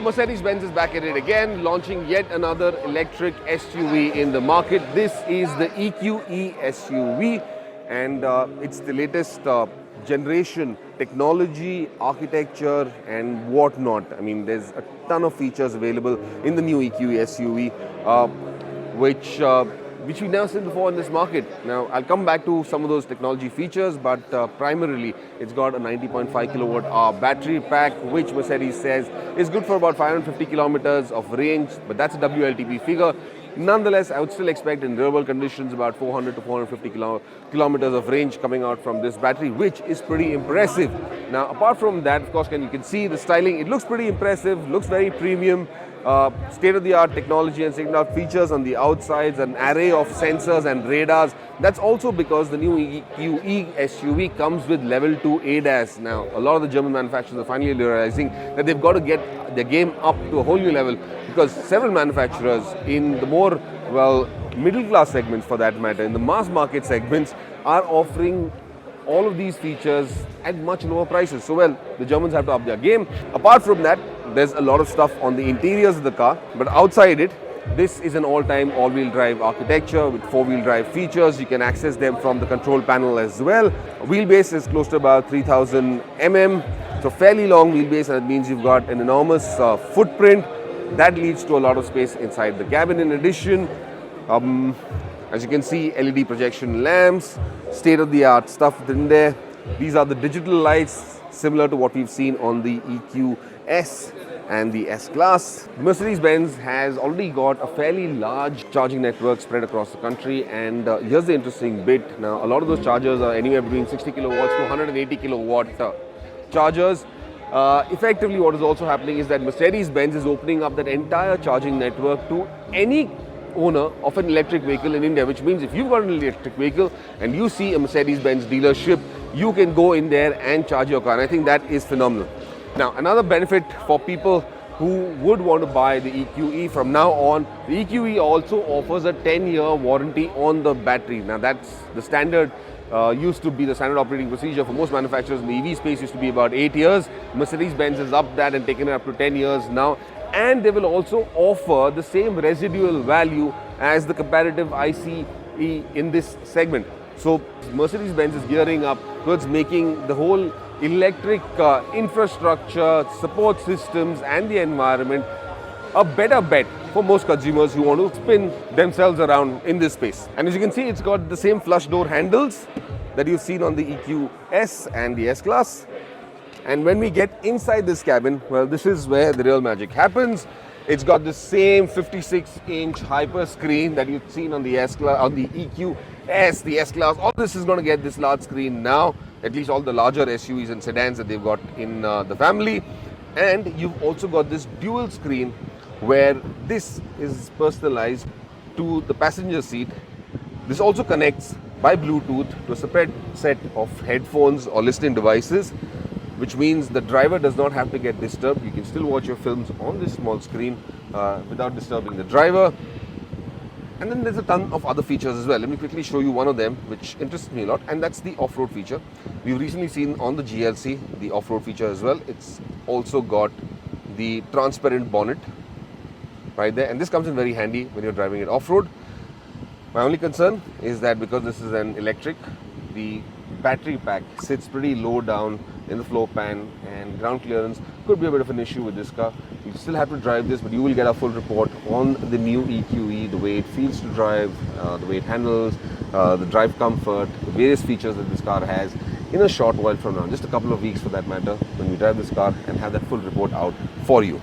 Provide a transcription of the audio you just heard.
Mercedes-Benz is back at it again, launching yet another electric SUV in the market. This is the EQE SUV, and it's the latest generation technology, architecture and whatnot. I mean, there's a ton of features available in the new EQE SUV, which we've never seen before in this market. Now, I'll come back to some of those technology features, but primarily it's got a 90.5 kilowatt hour battery pack, which Mercedes says is good for about 550 kilometers of range, but that's a WLTP figure. Nonetheless, I would still expect in real world conditions about 400 to 450 kilometers of range coming out from this battery, which is pretty impressive. Now, apart from that, of course, you can see the styling. It looks pretty impressive, looks very premium. State-of-the-art technology and state-of-the-art features on the outsides, an array of sensors and radars. That's also because the new EQE SUV comes with level 2 ADAS. Now, a lot of the German manufacturers are finally realizing that they've got to get their game up to a whole new level, because several manufacturers in the more, middle-class segments for that matter, in the mass market segments, are offering all of these features at much lower prices. So, the Germans have to up their game. Apart from that, there's a lot of stuff on the interiors of the car, but outside it, this is an all-time all-wheel drive architecture with four-wheel drive features. You can access them from the control panel as well. Wheelbase is close to about 3000 mm. So fairly long wheelbase, and that means you've got an enormous footprint. That leads to a lot of space inside the cabin. In addition, as you can see, LED projection lamps, state-of-the-art stuff in there. These are the digital lights, similar to what we've seen on the EQS and the S-Class. Mercedes-Benz has already got a fairly large charging network spread across the country, and here's the interesting bit. Now, a lot of those chargers are anywhere between 60 kilowatts to 180 kilowatt chargers. Effectively, what is also happening is that Mercedes-Benz is opening up that entire charging network to any owner of an electric vehicle in India, which means if you've got an electric vehicle and you see a Mercedes-Benz dealership, you can go in there and charge your car. And I think that is phenomenal. Now, another benefit for people who would want to buy the EQE from now on, the EQE also offers a 10-year warranty on the battery. Now, that's the standard, used to be the standard operating procedure for most manufacturers in the EV space, used to be about 8 years. Mercedes-Benz has upped that and taken it up to 10 years now. And they will also offer the same residual value as the comparative ICE in this segment. So Mercedes-Benz is gearing up towards making the whole electric infrastructure, support systems and the environment a better bet for most consumers who want to spin themselves around in this space. And as you can see, it's got the same flush door handles that you've seen on the EQS and the S-Class. And when we get inside this cabin, this is where the real magic happens. It's got the same 56-inch hyperscreen that you've seen on the S-Class, on the EQS, the S-Class. All this is going to get this large screen now, at least all the larger SUVs and sedans that they've got in the family. And you've also got this dual screen where this is personalized to the passenger seat. This also connects by Bluetooth to a separate set of headphones or listening devices, which means the driver does not have to get disturbed. You can still watch your films on this small screen without disturbing the driver. And then there's a ton of other features as well. Let me quickly show you one of them, which interests me a lot, and that's the off-road feature. We've recently seen on the GLC the off-road feature as well. It's also got the transparent bonnet right there, and this comes in very handy when you're driving it off-road. My only concern is that because this is an electric, the battery pack sits pretty low down in the floor pan, and ground clearance could be a bit of an issue with this car. You still have to drive this, but you will get a full report on the new EQE, the way it feels to drive, the way it handles, the drive comfort, the various features that this car has in a short while from now, just a couple of weeks for that matter, when we drive this car and have that full report out for you.